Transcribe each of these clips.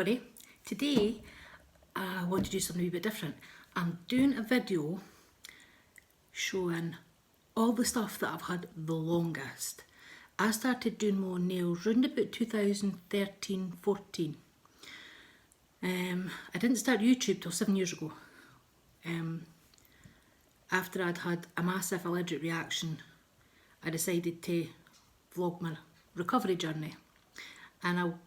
everybody. Today I want to do something a wee bit different. I'm doing a video showing all the stuff that I've had the longest. I started doing my own nails round about 2013-14. I didn't start YouTube till 7 years ago. After I'd had a massive allergic reaction, I decided to vlog my recovery journey, and I'll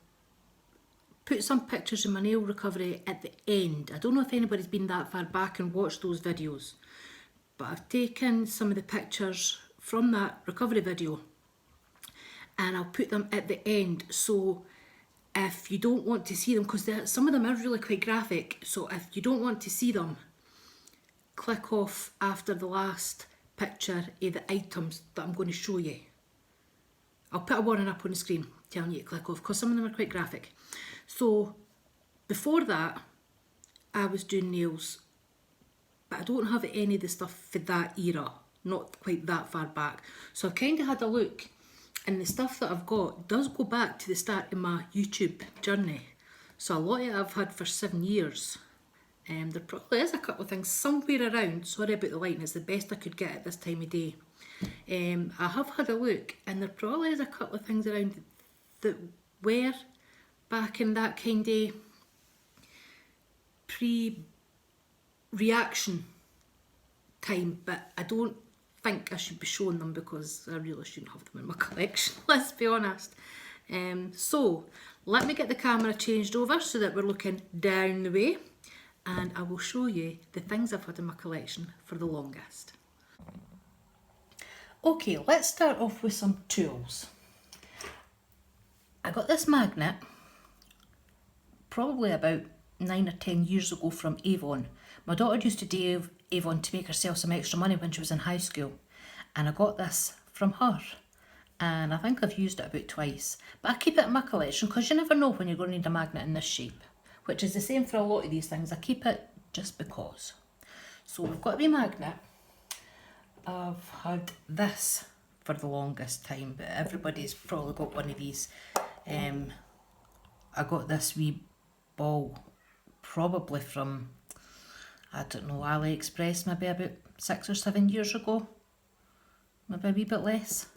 put some pictures of my nail recovery at the end. I don't know if anybody's been that far back and watched those videos, but I've taken some of the pictures from that recovery video and I'll put them at the end. So if you don't want to see them, because some of them are really quite graphic, so if you don't want to see them, click off after the last picture of the items that I'm going to show you. I'll put a warning up on the screen telling you to click off because some of them are quite graphic. So before that I was doing nails, but I don't have any of the stuff for that era, not quite that far back. So I've kind of had a look, and the stuff that I've got does go back to the start of my YouTube journey. So a lot of it I've had for 7 years. There probably is a couple of things somewhere around. Sorry about the lighting, it's the best I could get at this time of day. I have had a look, and there probably is a couple of things around that were back in that kind of pre-reaction time, but I don't think I should be showing them because I really shouldn't have them in my collection, let's be honest. So let me get the camera changed over so that we're looking down the way, and I will show you the things I've had in my collection for the longest. Okay, let's start off with some tools. I got this magnet probably about 9 or 10 years ago from Avon. My daughter used to do Avon to make herself some extra money when she was in high school, and I got this from her, and I think I've used it about twice, but I keep it in my collection because you never know when you're going to need a magnet in this shape, which is the same for a lot of these things. I keep it just because. So we've got a wee magnet. I've had this for the longest time, but everybody's probably got one of these. I got this wee ball probably from, I don't know, AliExpress, maybe about 6 or 7 years ago, maybe a wee bit less,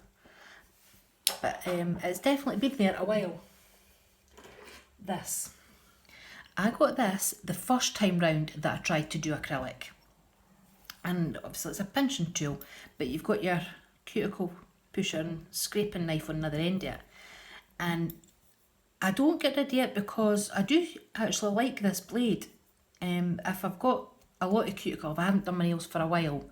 but it's definitely been there a while. This, I got this the first time round that I tried to do acrylic, and obviously it's a pinching tool, but you've got your cuticle pusher and scraping knife on the other end of it, and I don't get rid of it because I do actually like this blade. If I've got a lot of cuticle, if I haven't done my nails for a while,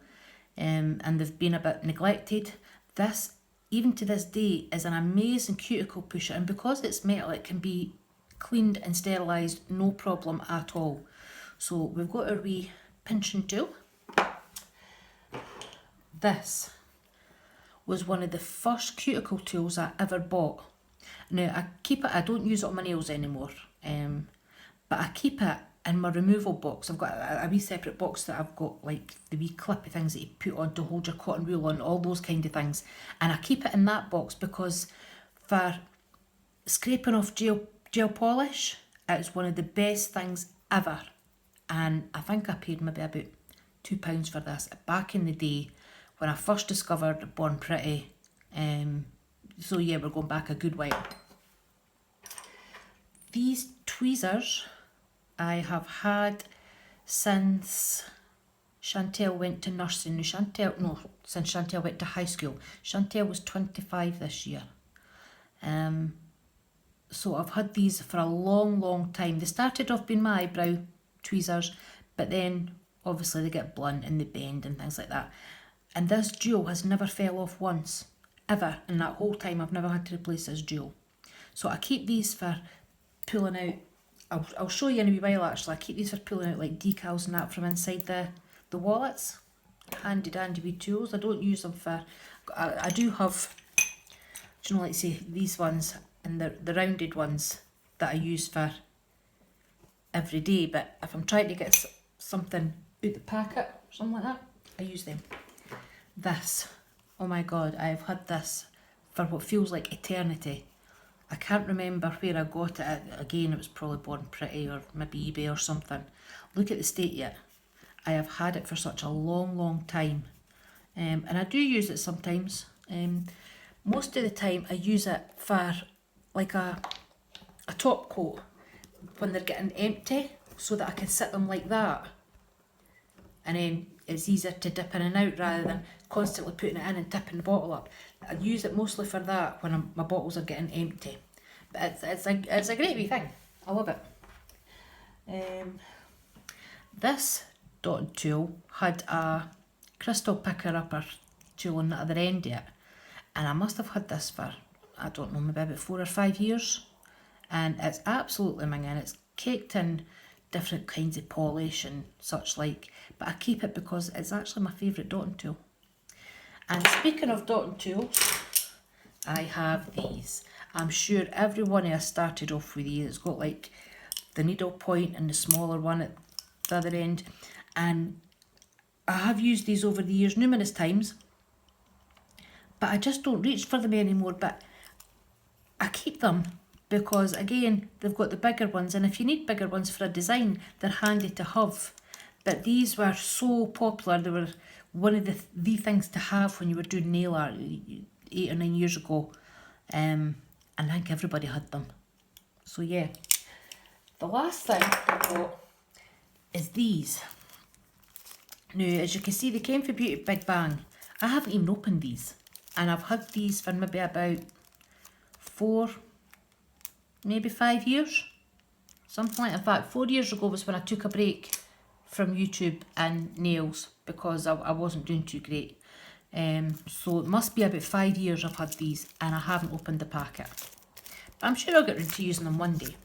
and they've been a bit neglected, this, even to this day, is an amazing cuticle pusher, and because it's metal it can be cleaned and sterilised no problem at all. So we've got our wee pinching tool. This was one of the first cuticle tools I ever bought. Now I keep it, I don't use it on my nails anymore, but I keep it in my removal box. I've got a wee separate box that I've got like the wee clippy things that you put on to hold your cotton wool on, all those kind of things, and I keep it in that box because for scraping off gel polish, it's one of the best things ever, and I think I paid maybe about £2 for this back in the day when I first discovered Born Pretty. So yeah, we're going back a good while. These tweezers I have had since Chantel went to nursing. Since Chantel went to high school. Chantel was 25 this year. So I've had these for a long time. They started off being my eyebrow tweezers, but then obviously they get blunt and they bend and things like that. And this jewel has never fell off once, ever. In that whole time I've never had to replace this jewel. So I keep these for pulling out, I'll show you in a wee while actually, I keep these for pulling out like decals and that from inside the wallets. Handy dandy wee tools. I don't use them for, I do have, do you know, like say these ones and the rounded ones that I use for every day, but if I'm trying to get something out the packet or something like that, I use them. This, oh my god, I've had this for what feels like eternity. I can't remember where I got it. Again, it was probably Born Pretty or maybe eBay or something. Look at the state yet. I have had it for such a long time. And I do use it sometimes. Most of the time I use it for like a top coat when they're getting empty, so that I can sit them like that. And then it's easier to dip in and out rather than constantly putting it in and tipping the bottle up. I use it mostly for that when my bottles are getting empty. But it's a great wee thing. I love it. This dotting tool had a crystal picker upper tool on the other end of it, and I must have had this for, I don't know, maybe about 4 or 5 years, and it's absolutely minging. It's caked in different kinds of polish and such like, but I keep it because it's actually my favourite dotting tool. And speaking of dotting tools, I have these. I'm sure every one of us started off with these. It's got like the needle point and the smaller one at the other end, and I have used these over the years numerous times, but I just don't reach for them anymore. But I keep them because, again, they've got the bigger ones, and if you need bigger ones for a design, they're handy to have. But these were so popular. They were one of the things to have when you were doing nail art 8 or 9 years ago, and I think everybody had them. So yeah, the last thing I got is these. Now, as you can see, they came for Beauty Big Bang. I haven't even opened these, and I've had these for maybe about 4, maybe 5 years, something like that. In fact, 4 years ago was when I took a break from YouTube and nails because I wasn't doing too great. So it must be about 5 years I've had these, and I haven't opened the packet. But I'm sure I'll get into using them one day.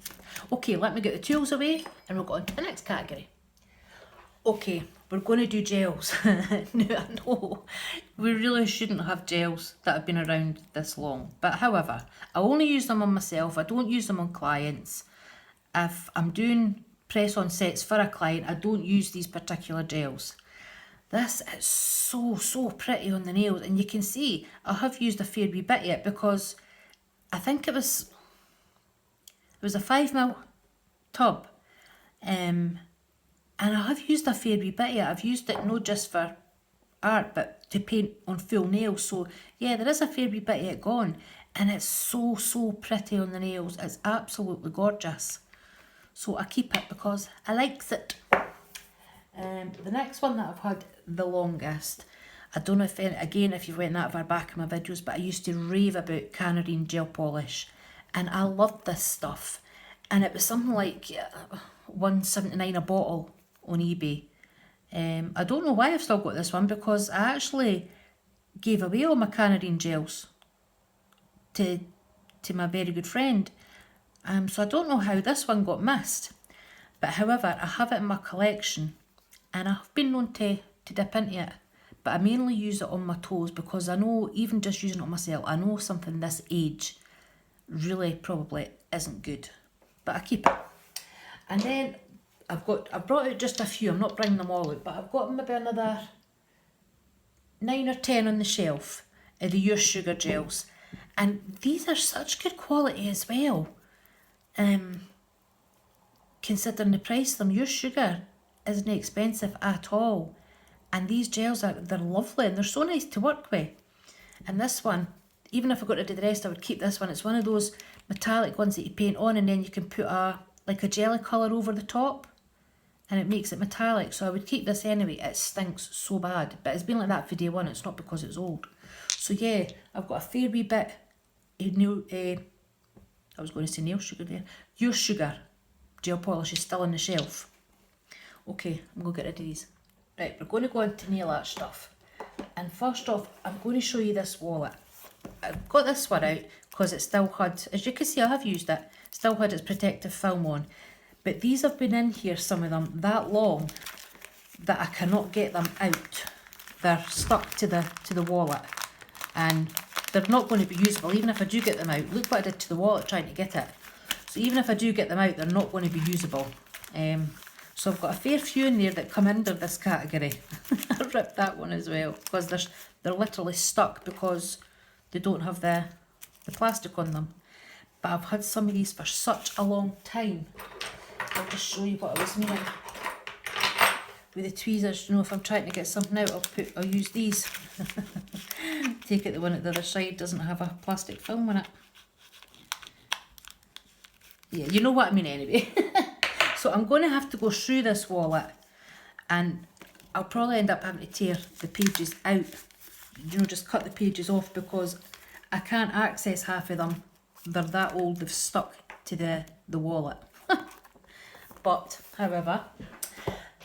Okay, let me get the tools away and we'll go on to the next category. Okay, we're going to do gels. Now, I know we really shouldn't have gels that have been around this long, but however, I only use them on myself. I don't use them on clients. If I'm doing press-on sets for a client, I don't use these particular gels. This is so pretty on the nails, and you can see I have used a fair wee bit yet because I think it was a 5mm tub, and I have used a fair wee bit yet. I've used it not just for art but to paint on full nails, so yeah, there is a fair wee bit yet gone, and it's so pretty on the nails. It's absolutely gorgeous, so I keep it because I likes it. The next one that I've had the longest, I don't know if if you've went that far back in my videos, but I used to rave about Canarine gel polish, and I loved this stuff, and it was something like $1.79 a bottle on eBay. I don't know why I've still got this one, because I actually gave away all my Canarine gels to my very good friend, so I don't know how this one got missed, but however, I have it in my collection, and I've been known to dip into it, but I mainly use it on my toes because I know, even just using it on myself, I know something this age really probably isn't good, but I keep it. And then I've brought out just a few. I'm not bringing them all out, but I've got maybe another 9 or 10 on the shelf of the Your Sugar gels, and these are such good quality as well. Considering the price of them, Your Sugar isn't expensive at all, and these gels they're lovely and they're so nice to work with. And this one, even if I got rid of the rest, I would keep this one. It's one of those metallic ones that you paint on, and then you can put a jelly colour over the top, and it makes it metallic. So I would keep this anyway. It stinks so bad, but it's been like that for day one. It's not because it's old. So yeah, I've got a fair wee bit of new. I was going to say nail sugar there. Your Sugar gel polish is still on the shelf. Okay, I'm going to get rid of these. Right, we're going to go on to nail art stuff. And first off, I'm going to show you this wallet. I've got this one out because it still had, as you can see, I have used it, still had its protective film on. But these have been in here, some of them, that long that I cannot get them out. They're stuck to the wallet, and they're not going to be usable even if I do get them out. Look what I did to the wallet trying to get it. So even if I do get them out, they're not going to be usable. So I've got a fair few in there that come under this category. I ripped that one as well because they're literally stuck because they don't have the plastic on them. but I've had some of these for such a long time. I'll just show you what I was meaning with the tweezers. You know, if I'm trying to get something out, I'll use these. Take it the one at the other side doesn't have a plastic film on it. Yeah, you know what I mean anyway. So I'm going to have to go through this wallet, and I'll probably end up having to tear the pages out. You know, just cut the pages off because I can't access half of them. They're that old, they've stuck to the wallet. But, however,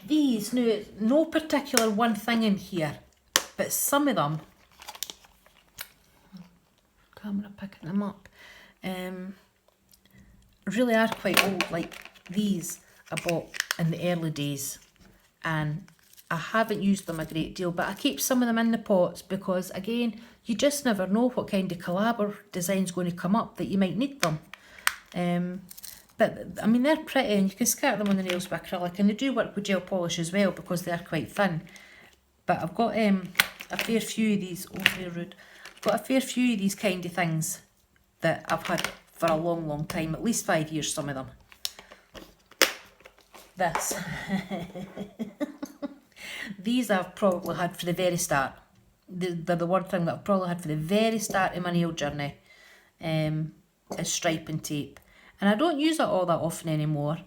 these, now, no particular one thing in here, but some of them, camera picking them up, really are quite old. Like these I bought in the early days, and I haven't used them a great deal, but I keep some of them in the pots because, again, you just never know what kind of collab or design's going to come up that you might need them. But, I mean, they're pretty, and you can scatter them on the nails with acrylic, and they do work with gel polish as well because they're quite thin. But I've got a fair few of these, oh, very rude. I've got a fair few of these kind of things that I've had for a long, long time, at least 5 years, some of them. This. These I've probably had for the very start. They're the one thing that I've probably had for the very start of my nail journey, is striping tape. And I don't use it all that often anymore,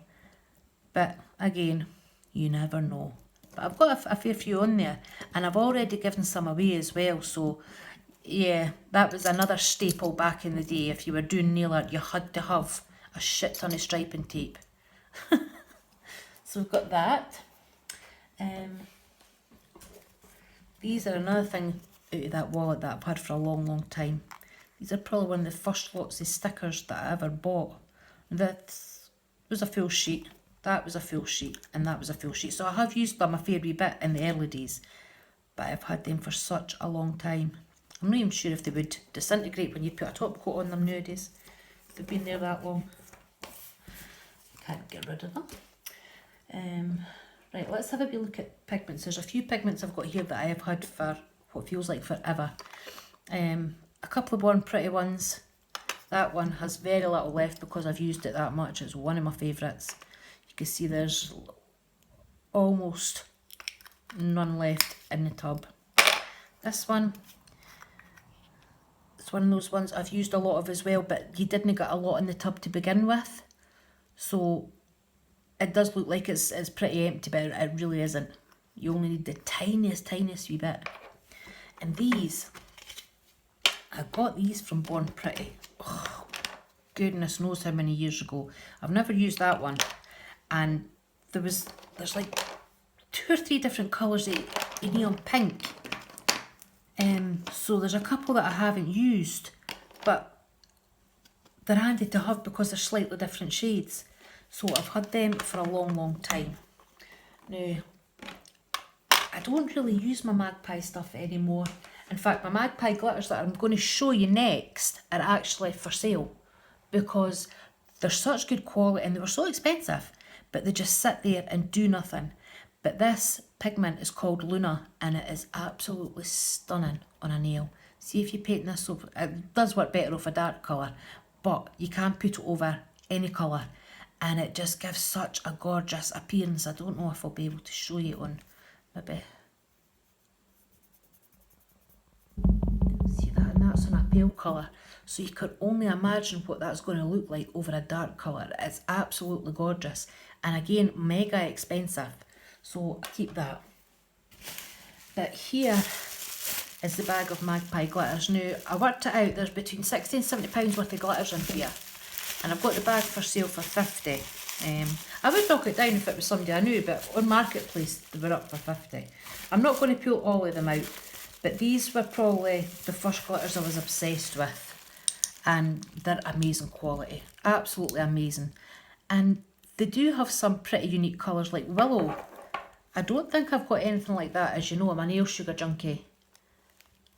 but again, you never know. But I've got a fair few on there, and I've already given some away as well, so yeah, that was another staple back in the day. If you were doing nail art, you had to have a shit ton of striping tape. So we've got that. These are another thing out of that wallet that I've had for a long, long time. These are probably one of the first lots of stickers that I ever bought. That was a full sheet, that was a full sheet, and that was a full sheet. So I have used them a fair wee bit in the early days, but I've had them for such a long time. I'm not even sure if they would disintegrate when you put a top coat on them nowadays. They've been there that long. Can't get rid of them. Right, let's have a wee look at pigments. There's a few pigments I've got here that I have had for what feels like forever. A couple of Born Pretty ones. That one has very little left because I've used it that much. It's one of my favourites. You can see there's almost none left in the tub. This one, it's one of those ones I've used a lot of as well, but you didn't get a lot in the tub to begin with. So it does look like it's pretty empty, but it really isn't. You only need the tiniest wee bit. And these, I got these from Born Pretty. Oh, goodness knows how many years ago. I've never used that one. And there's like 2 or 3 different colours of neon pink. So there's a couple that I haven't used, but they're handy to have because they're slightly different shades. So I've had them for a long, long time. Now, I don't really use my Magpie stuff anymore. In fact, my Magpie glitters that I'm going to show you next are actually for sale because they're such good quality and they were so expensive, but they just sit there and do nothing. But this pigment is called Luna, and it is absolutely stunning on a nail. See if you paint this over, it does work better off a dark colour, but you can put it over any colour and it just gives such a gorgeous appearance. I don't know if I'll be able to show you on, maybe. See that, and that's on a pale colour, so you could only imagine what that's going to look like over a dark colour. It's absolutely gorgeous, and again, mega expensive, so I keep that. But here is the bag of Magpie glitters. Now, I worked it out, there's between £60 and £70 worth of glitters in here, and I've got the bag for sale for 50. I would knock it down if it was somebody I knew, but on Marketplace they were up for 50. I'm not going to pull all of them out, but these were probably the first glitters I was obsessed with, and they're amazing quality, absolutely amazing. And they do have some pretty unique colours like Willow. I don't think I've got anything like that. As you know, I'm a nail sugar junkie,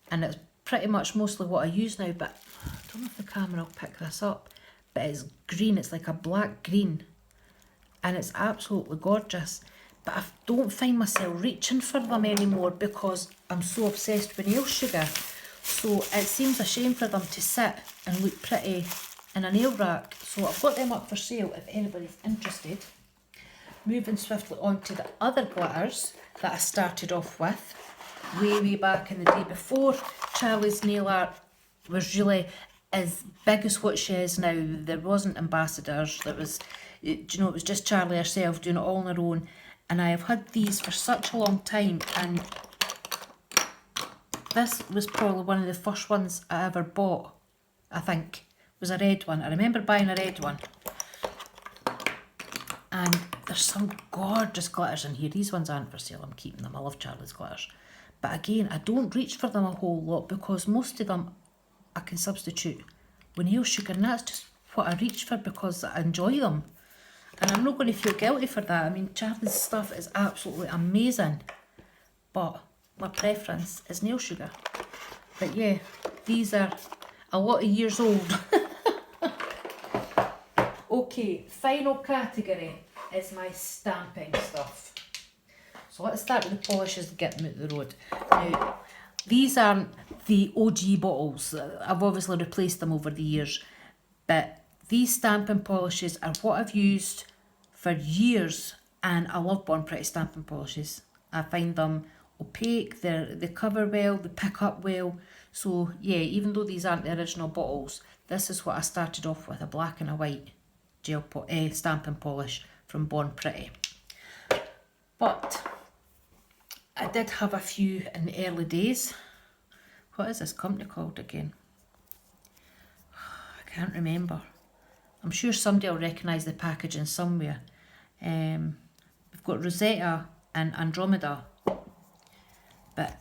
and it's pretty much mostly what I use now, but I don't know if the camera will pick this up, but it's green, it's like a black green, and it's absolutely gorgeous. But I don't find myself reaching for them anymore because I'm so obsessed with nail sugar. So it seems a shame for them to sit and look pretty in a nail rack. So I've got them up for sale if anybody's interested. Moving swiftly on to the other glitters that I started off with way back in the day, before Charlie's nail art was really as big as what she is now. There wasn't ambassadors, there was, it was just Charlie herself doing it all on her own. And I have had these for such a long time, and this was probably one of the first ones I ever bought, I think, was a red one. I remember buying a red one. And there's some gorgeous glitters in here. These ones aren't for sale, I'm keeping them. I love Charlie's glitters. But again, I don't reach for them a whole lot because most of them I can substitute with nail sugar, and that's just what I reach for because I enjoy them. And I'm not going to feel guilty for that. I mean, Charlie's stuff is absolutely amazing, but my preference is nail sugar. But yeah, these are a lot of years old. Okay, final category is my stamping stuff. So let's start with the polishes to get them out the road. Now, these aren't the OG bottles. I've obviously replaced them over the years, but these stamping polishes are what I've used for years, and I love Born Pretty stamping polishes. I find them opaque, they cover well, they pick up well. So yeah, even though these aren't the original bottles, this is what I started off with, a black and a white gel stamping polish from Born Pretty. But I did have a few in the early days. What is this company called again? I can't remember. I'm sure somebody will recognise the packaging somewhere. We've got Rosetta and Andromeda, but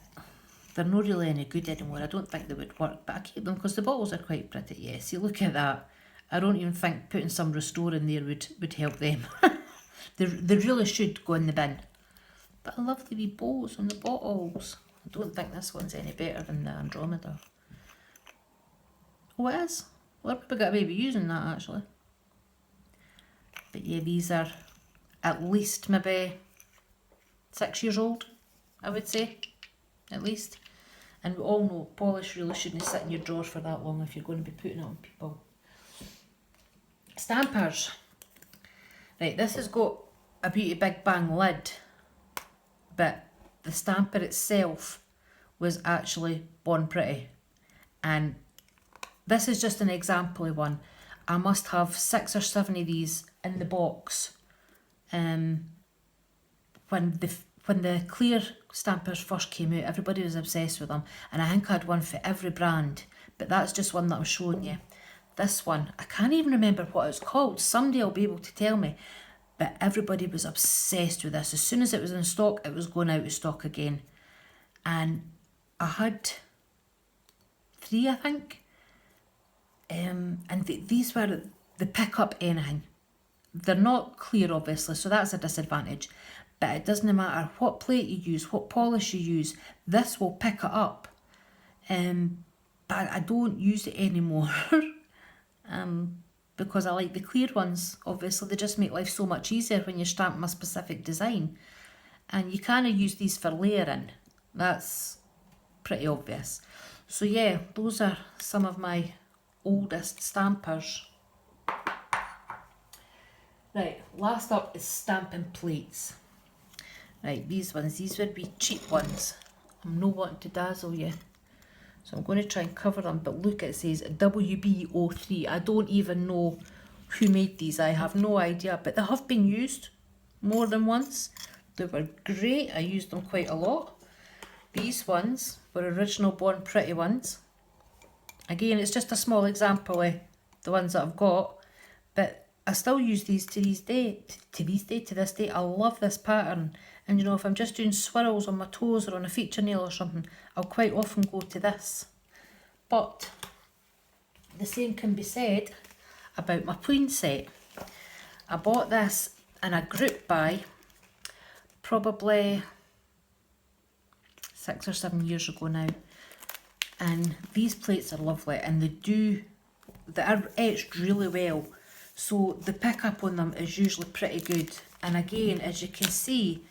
they're not really any good anymore. I don't think they would work, but I keep them because the bottles are quite pretty. Yeah, see, look at that. I don't even think putting some Restore in there would help them. They really should go in the bin. But I love the wee bows on the bottles. I don't think this one's any better than the Andromeda. Oh, it is. Well, I've probably got a baby using that actually. But yeah, these are at least maybe 6 years old, I would say, at least. And we all know polish really shouldn't sit in your drawers for that long if you're going to be putting it on people. Stampers. Right, this has got a Beauty Big Bang lid, but the stamper itself was actually Born Pretty. And this is just an example of one. I must have 6 or 7 of these in the box. When the clear stampers first came out, everybody was obsessed with them, and I think I had one for every brand, but that's just one that I'm showing you. This one, I can't even remember what it's called. Somebody will be able to tell me, but everybody was obsessed with this. As soon as it was in stock, it was going out of stock again. And I had 3, I think. And these were, they pick up anything. They're not clear, obviously, so that's a disadvantage. But it doesn't matter what plate you use, what polish you use, this will pick it up. But I don't use it anymore. Because I like the clear ones. Obviously, they just make life so much easier when you're stamping a specific design. And you kind of use these for layering. That's pretty obvious. So yeah, those are some of my oldest stampers. Right, last up is stamping plates. Right, these would be cheap ones. I'm not wanting to dazzle you, so I'm going to try and cover them, but look, it says WB03. I don't even know who made these. I have no idea, but they have been used more than once. They were great. I used them quite a lot. These ones were original Born Pretty ones. Again, it's just a small example of the ones that I've got, but I still use these to this day. I love this pattern. And you know, if I'm just doing swirls on my toes or on a feature nail or something, I'll quite often go to this. But the same can be said about my plain set. I bought this in a group buy probably 6 or 7 years ago now. And these plates are lovely, and they are etched really well. So the pickup on them is usually pretty good. And again, as you can see,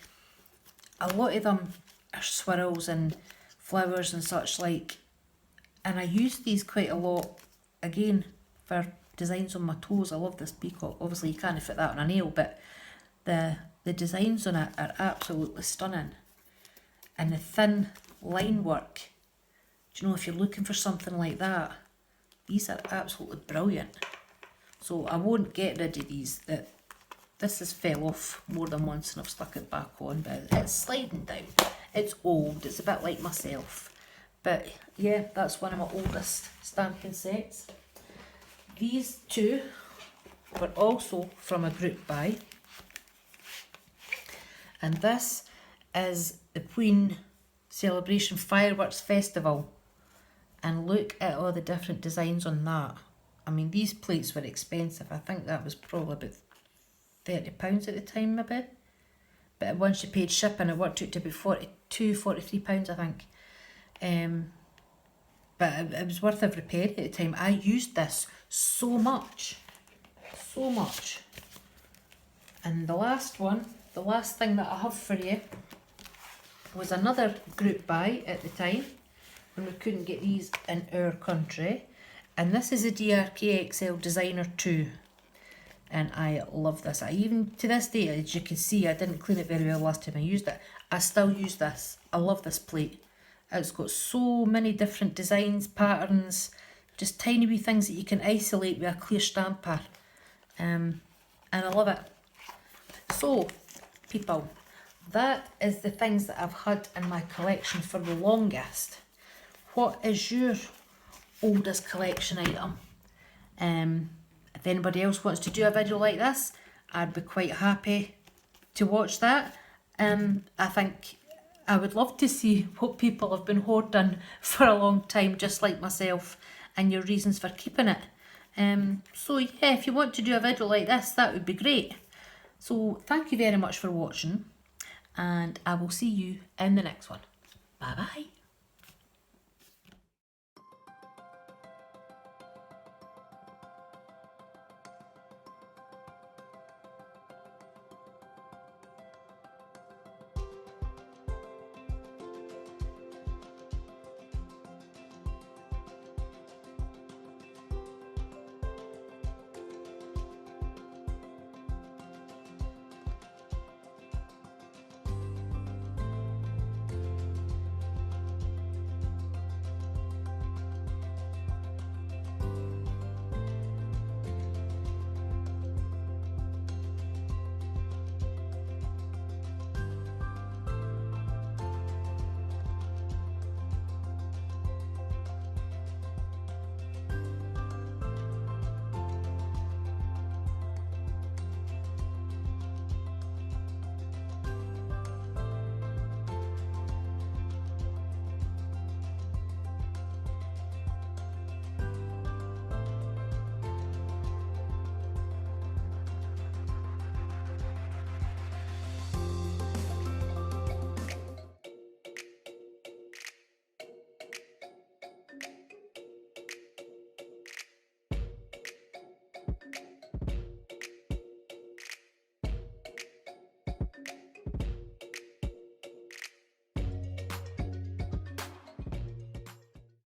a lot of them are swirls and flowers and such like. And I use these quite a lot, again, for designs on my toes. I love this peacock. Obviously you can't fit that on a nail, but the designs on it are absolutely stunning. And the thin line work, do you know, if you're looking for something like that, these are absolutely brilliant. So I won't get rid of these. This has fell off more than once and I've stuck it back on, but it's sliding down. It's old, it's a bit like myself. But yeah, that's one of my oldest stamping sets. These two were also from a group buy. And this is the Queen Celebration Fireworks Festival. And look at all the different designs on that. I mean, these plates were expensive. I think that was probably about £30 at the time, maybe. But once you paid shipping, it worked out to be £43, I think. But it was worth every penny at the time. I used this so much. So much. And the last thing that I have for you was another group buy at the time when we couldn't get these in our country. And this is a DRK XL Designer 2. And I love this. I even, to this day, as you can see, I didn't clean it very well last time I used it. I still use this. I love this plate. It's got so many different designs, patterns, just tiny wee things that you can isolate with a clear stamper. And I love it. So, people, that is the things that I've had in my collection for the longest. What is your oldest collection item? If anybody else wants to do a video like this, I'd be quite happy to watch that. I think I would love to see what people have been hoarding for a long time, just like myself, and your reasons for keeping it. So yeah, if you want to do a video like this, that would be great. So thank you very much for watching, and I will see you in the next one. Bye bye.